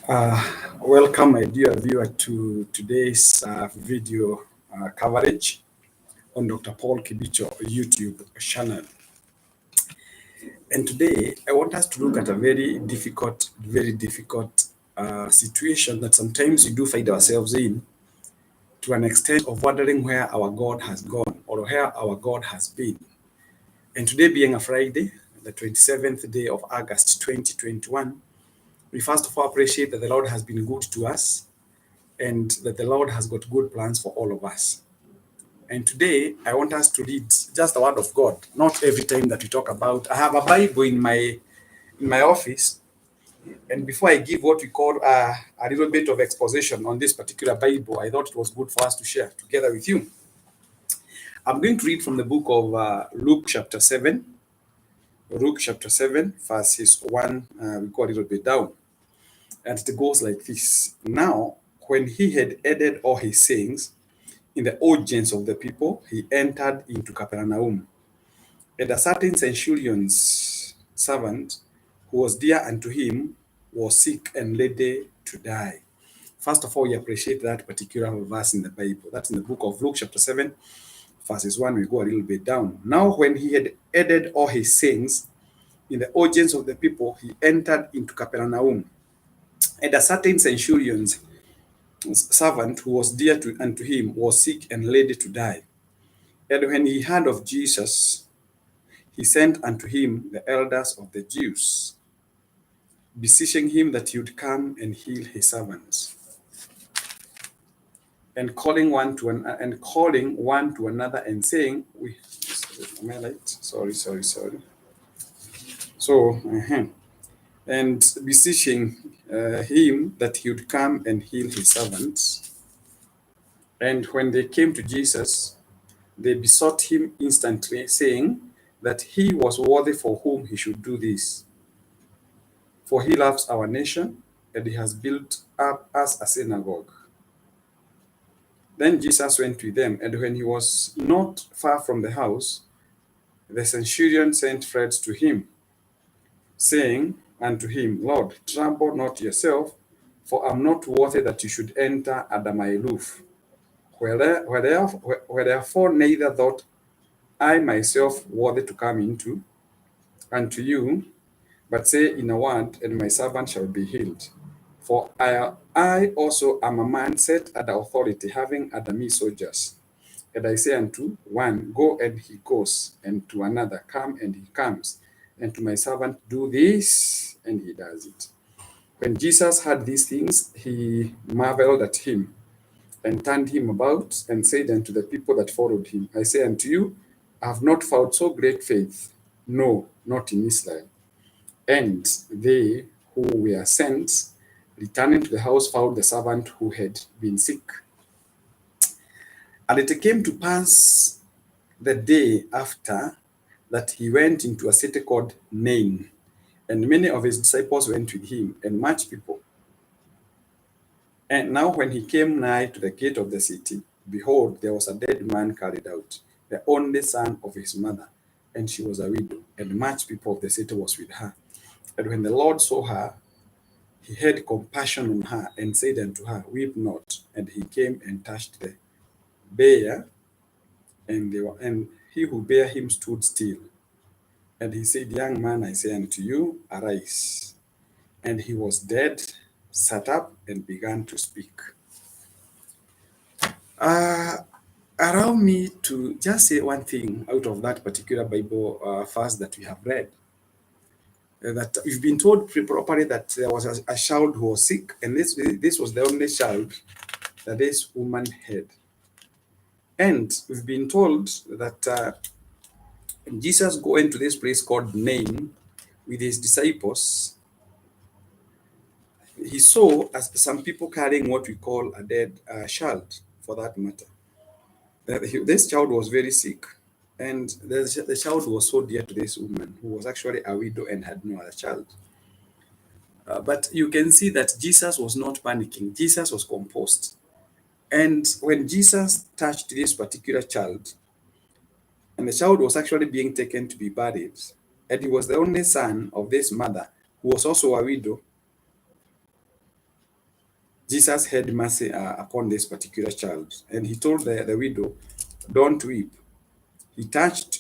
Welcome, my dear viewer, to today's video coverage on Dr. Paul Kibicho YouTube channel. And today, I want us to look at a very difficult situation that sometimes we do find ourselves in, to an extent of wondering where our God has gone or where our God has been. And today being a Friday, the 27th day of August 2021, we first of all appreciate that the Lord has been good to us and that the Lord has got good plans for all of us. And today, I want us to read just the word of God, not every time that we talk about. I have a Bible in my office, and before I give what we call a little bit of exposition on this particular Bible, I thought it was good for us to share together with you. I'm going to read from the book of Luke chapter 7, verses 1, we go a little bit down. And it goes like this. Now, when he had ended all his sayings, in the audience of the people, he entered into Capernaum. And a certain centurion's servant, who was dear unto him, was sick and ready to die. First of all, we appreciate that particular verse in the Bible. That's in the book of Luke, chapter 7, verses 1. We go a little bit down. Now, when he had ended all his sayings, in the audience of the people, he entered into Capernaum. And a certain centurion's servant, who was dear unto him, was sick and ready to die. And when he heard of Jesus, he sent unto him the elders of the Jews, beseeching him that he would come and heal his servants. And calling one to another and saying, am I late? Sorry. So, and beseeching him that he would come and heal his servants. And when they came to Jesus, they besought him instantly, saying that he was worthy for whom he should do this. For he loves our nation, and he has built up us a synagogue. Then Jesus went with them, and when he was not far from the house, the centurion sent friends to him, saying unto him, Lord, trouble not yourself, for I am not worthy that you should enter under my roof. Wherefore neither thought I myself worthy to come into unto you, but say in a word, and my servant shall be healed. For I also am a man set under authority, having under me soldiers. And I say unto one, Go, and he goes, and to another, Come, and he comes, and to my servant, Do this, and he does it. When Jesus heard these things, he marveled at him, and turned him about, and said unto the people that followed him, I say unto you, I have not found so great faith, no, not in Israel. And they who were sent, returning to the house, found the servant who had been sick. And it came to pass the day after that he went into a city called Nain, and many of his disciples went with him, and much people. And now when he came nigh to the gate of the city, behold, there was a dead man carried out, the only son of his mother, and she was a widow, and much people of the city was with her. And when the Lord saw her, he had compassion on her, and said unto her, Weep not. And he came and touched the bier, and he who bare him stood still. And he said, Young man, I say unto you, arise. And he was dead, sat up, and began to speak. Allow me to just say one thing out of that particular Bible verse that we have read. That we've been told properly that there was a child who was sick, and this was the only child that this woman had. And we've been told that Jesus going to this place called Nain with his disciples, he saw some people carrying what we call a dead child, for that matter. This child was very sick, and the child was so dear to this woman, who was actually a widow and had no other child. But you can see that Jesus was not panicking. Jesus was composed. And when Jesus touched this particular child, and the child was actually being taken to be buried, and he was the only son of this mother, who was also a widow, Jesus had mercy upon this particular child, and he told the widow, "Don't weep." He touched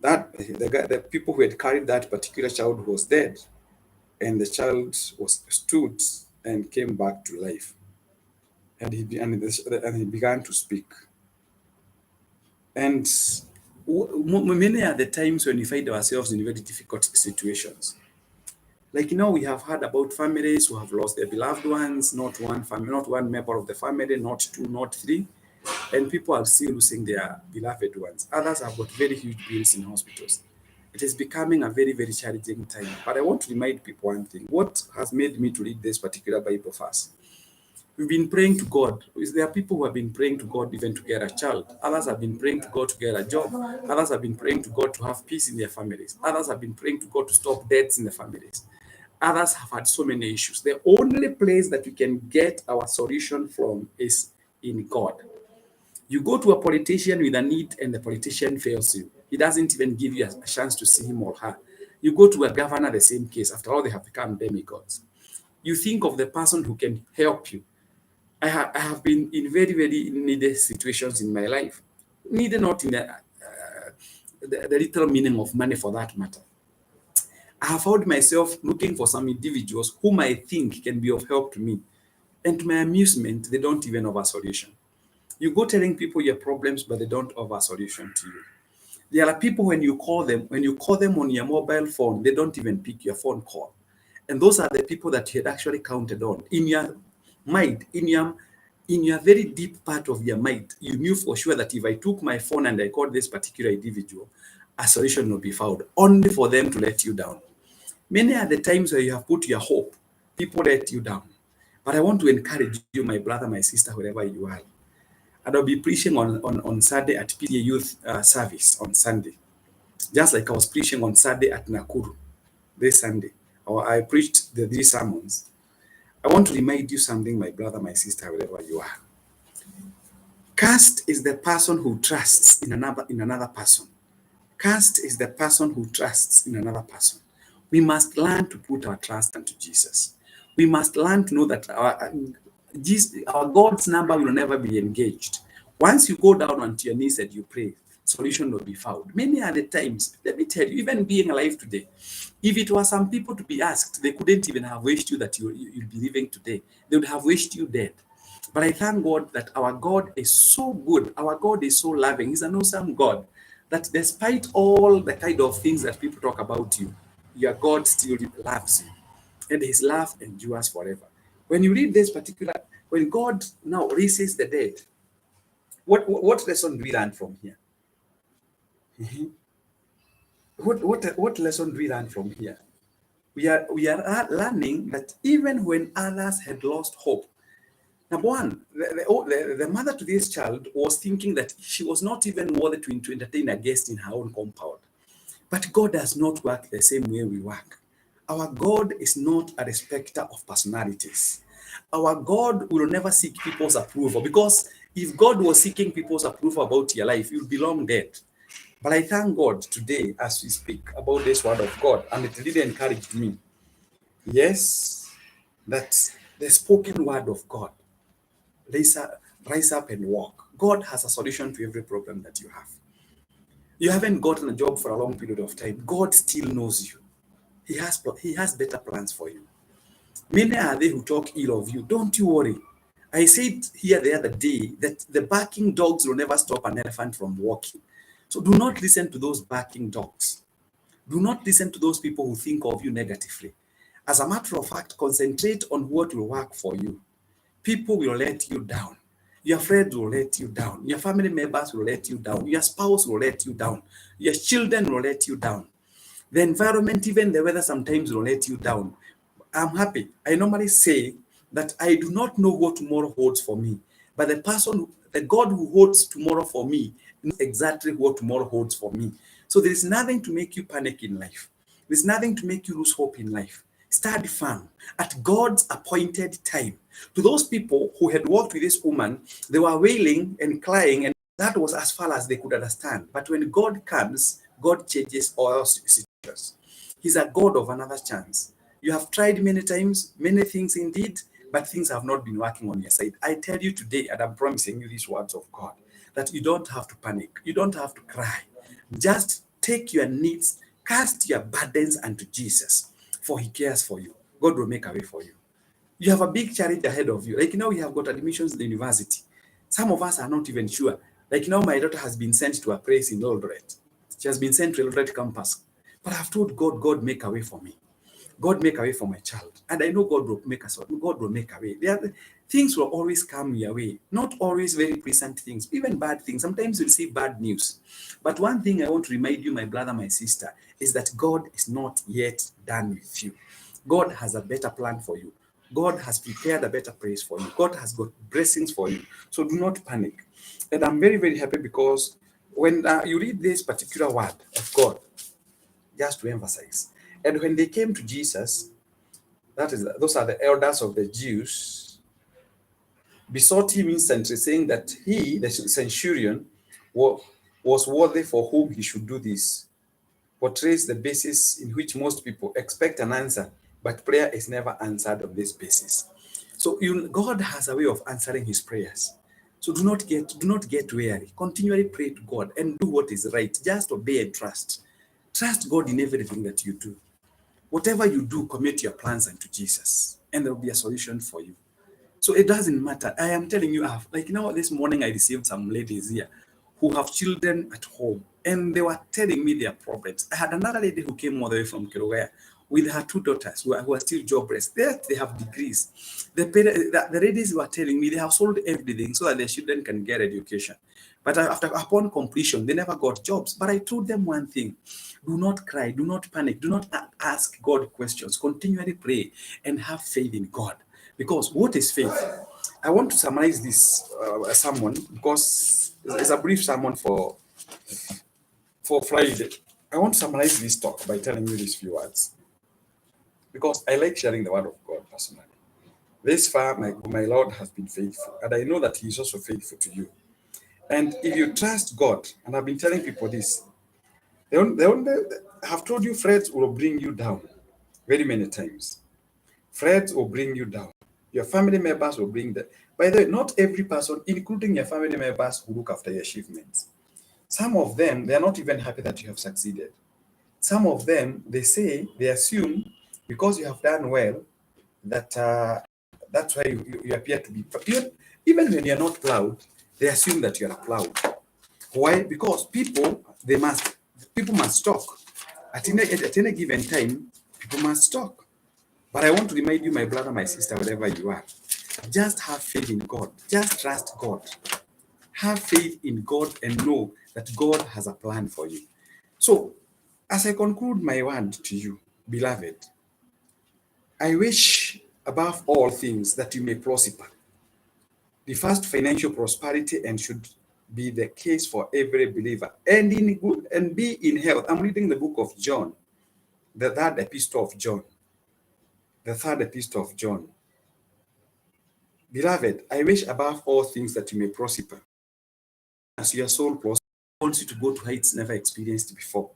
that the people who had carried that particular child was dead, and the child was stood and came back to life, and he began to speak. And many are the times when we find ourselves in very difficult situations. Like we have heard about families who have lost their beloved ones, not one family, not one member of the family, not two, not three, and people are still losing their beloved ones. Others have got very huge bills in hospitals. It is becoming a very, very challenging time. But I want to remind people one thing. What has made me to read this particular Bible verse? We've been praying to God. There are people who have been praying to God even to get a child. Others have been praying to God to get a job. Others have been praying to God to have peace in their families. Others have been praying to God to stop deaths in their families. Others have had so many issues. The only place that we can get our solution from is in God. You go to a politician with a need and the politician fails you. He doesn't even give you a chance to see him or her. You go to a governor, the same case. After all, they have become demigods. You think of the person who can help you. I have been in very, very needy situations in my life. Needed not in the literal meaning of money for that matter. I have found myself looking for some individuals whom I think can be of help to me. And to my amusement, they don't even have a solution. You go telling people your problems, but they don't offer a solution to you. There are people when you call them on your mobile phone, they don't even pick your phone call. And those are the people that you had actually counted on. In your mind, in your very deep part of your mind, you knew for sure that if I took my phone and I called this particular individual, a solution will be found, only for them to let you down. Many are the times where you have put your hope, people let you down. But I want to encourage you, my brother, my sister, wherever you are. And I'll be preaching on Sunday at PTA Youth Service on Sunday. Just like I was preaching on Sunday at Nakuru this Sunday. Or I preached the 3 sermons. I want to remind you something, my brother, my sister, wherever you are. Cursed is the person who trusts in another person. Cursed is the person who trusts in another person. We must learn to put our trust into Jesus. We must learn to know that our God's number will never be engaged. Once you go down onto your knees and you pray, solution will be found. Many are the times, let me tell you, even being alive today, if it was some people to be asked, they couldn't even have wished you that you'll be living today. They would have wished you dead. But I thank God that our God is so good. Our God is so loving. He's an awesome God that despite all the kind of things that people talk about you, your God still loves you. And his love endures forever. When you read this particular, when God now raises the dead, what lesson do we learn from here? What lesson do we learn from here? We are learning that even when others had lost hope, number one, the mother to this child was thinking that she was not even worthy to entertain a guest in her own compound. But God does not work the same way we work. Our God is not a respecter of personalities. Our God will never seek people's approval, because if God was seeking people's approval about your life, you'll be long dead. But I thank God today as we speak about this word of God, and it really encouraged me. Yes, that's the spoken word of God. Rise up and walk. God has a solution to every problem that you have. You haven't gotten a job for a long period of time. God still knows you. He has better plans for you. Many are they who talk ill of you. Don't you worry. I said here the other day that the barking dogs will never stop an elephant from walking. So do not listen to those barking dogs. Do not listen to those people who think of you negatively. As a matter of fact, concentrate on what will work for you. People will let you down. Your friends will let you down. Your family members will let you down. Your spouse will let you down. Your children will let you down. The environment, even the weather sometimes will let you down. I'm happy. I normally say that I do not know what tomorrow holds for me, but the God who holds tomorrow for me knows exactly what tomorrow holds for me. So there is nothing to make you panic in life. There's nothing to make you lose hope in life. Stand firm at God's appointed time. To those people who had walked with this woman, they were wailing and crying, and that was as far as they could understand. But when God comes, God changes all situations. He's a God of another chance. You have tried many times, many things indeed. but things have not been working on your side. I tell you today, and I'm promising you these words of God, that you don't have to panic. You don't have to cry. Just take your needs, cast your burdens unto Jesus, for he cares for you. God will make a way for you. You have a big challenge ahead of you. Like now, we have got admissions in the university. Some of us are not even sure. Like now, my daughter has been sent to a place in Eldoret. She has been sent to Eldoret campus. But I've told God, God, make a way for me. God, make a way for my child. And I know God will make us. God will make a way. Things will always come your way. Not always very pleasant things, even bad things. Sometimes you'll see bad news. But one thing I want to remind you, my brother, my sister, is that God is not yet done with you. God has a better plan for you. God has prepared a better place for you. God has got blessings for you. So do not panic. And I'm very, very happy because when you read this particular word of God, just to emphasize, and when they came to Jesus, those are the elders of the Jews, besought him instantly, saying that he, the centurion, was worthy for whom he should do this. Portrays the basis in which most people expect an answer, but prayer is never answered on this basis. So God has a way of answering his prayers. So do not get weary. Continually pray to God and do what is right. Just obey and trust. Trust God in everything that you do. Whatever you do, commit your plans unto Jesus, and there will be a solution for you. So it doesn't matter. I am telling you, this morning I received some ladies here who have children at home, and they were telling me their problems. I had another lady who came all the way from Kilauea with her two daughters who are still jobless. They have degrees. The ladies were telling me they have sold everything so that their children can get education. But upon completion, they never got jobs. But I told them one thing: do not cry, do not panic, do not ask God questions. Continually pray and have faith in God. Because what is faith? I want to summarize this sermon because it's a brief sermon for Friday. I want to summarize this talk by telling you these few words because I like sharing the word of God personally. This far, my Lord has been faithful, and I know that He is also faithful to you. And if you trust God, and I've been telling people this, they have told you, friends will bring you down very many times. Friends will bring you down. Your family members will bring that. By the way, not every person, including your family members, will look after your achievements. Some of them, they are not even happy that you have succeeded. Some of them, they assume, because you have done well, that that's why you appear to be proud. Even when you're not proud, they assume that you are proud. Why? Because people must talk. At any given time, people must talk. But I want to remind you, my brother, my sister, wherever you are, just have faith in God. Just trust God. Have faith in God and know that God has a plan for you. So, as I conclude my word to you, beloved, I wish above all things that you may prosper. The first, financial prosperity, and should be the case for every believer, and in good and be in health. I'm reading the book of John, the third epistle of John. The third epistle of John. Beloved, I wish above all things that you may prosper. As your soul prospers, I want you to go to heights never experienced before.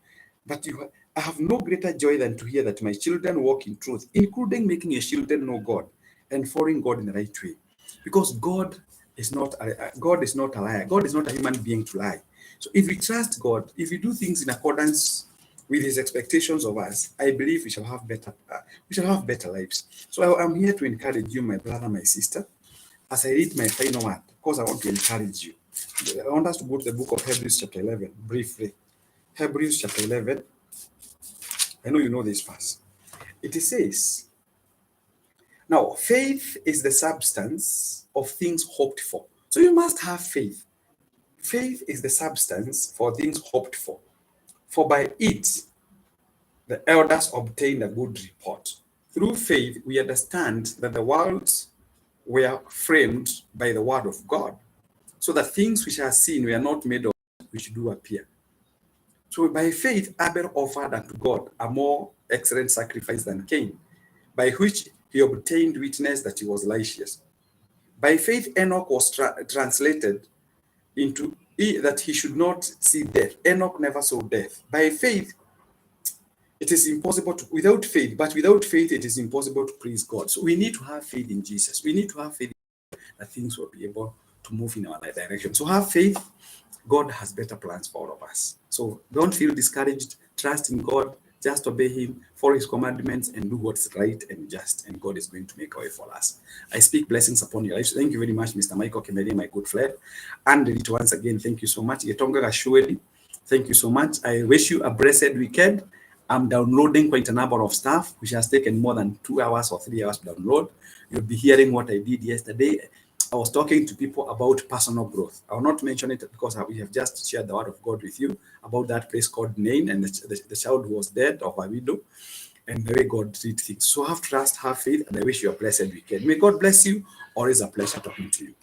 But I have no greater joy than to hear that my children walk in truth, including making your children know God and following God in the right way. Because God is not a liar. God is not a human being to lie. So if we trust God, if we do things in accordance with His expectations of us, I believe we shall have better lives. So I'm here to encourage you, my brother, my sister, as I read my final word, because I want to encourage you. I want us to go to the book of Hebrews chapter 11, briefly. Hebrews chapter 11. I know you know this verse. It says, now, faith is the substance of things hoped for. So you must have faith. Faith is the substance for things hoped for. For by it, the elders obtained a good report. Through faith, we understand that the worlds were framed by the word of God, so that things which are seen were not made of which do appear. So by faith, Abel offered unto God a more excellent sacrifice than Cain, by which he obtained witness that he was righteous. By faith, Enoch was translated into that he should not see death. Enoch never saw death. By faith, It is impossible to, without faith, but without faith, it is impossible to please God. So we need to have faith in Jesus. We need to have faith that things will be able to move in our direction. So have faith. God has better plans for all of us. So don't feel discouraged. Trust in God. Just obey Him, follow His commandments, and do what's right and just. And God is going to make a way for us. I speak blessings upon your lives. Thank you very much, Mr. Michael Kemedi, my good friend. And once again, thank you so much. Yetonga Gashueli, thank you so much. I wish you a blessed weekend. I'm downloading quite a number of stuff, which has taken more than 2 hours or 3 hours to download. You'll be hearing what I did yesterday. I was talking to people about personal growth. I will not mention it because we have just shared the word of God with you about that place called Nain and the child who was dead of a widow and the way God treats things. So have trust, have faith, and I wish you a blessed weekend. May God bless you. Always a pleasure talking to you.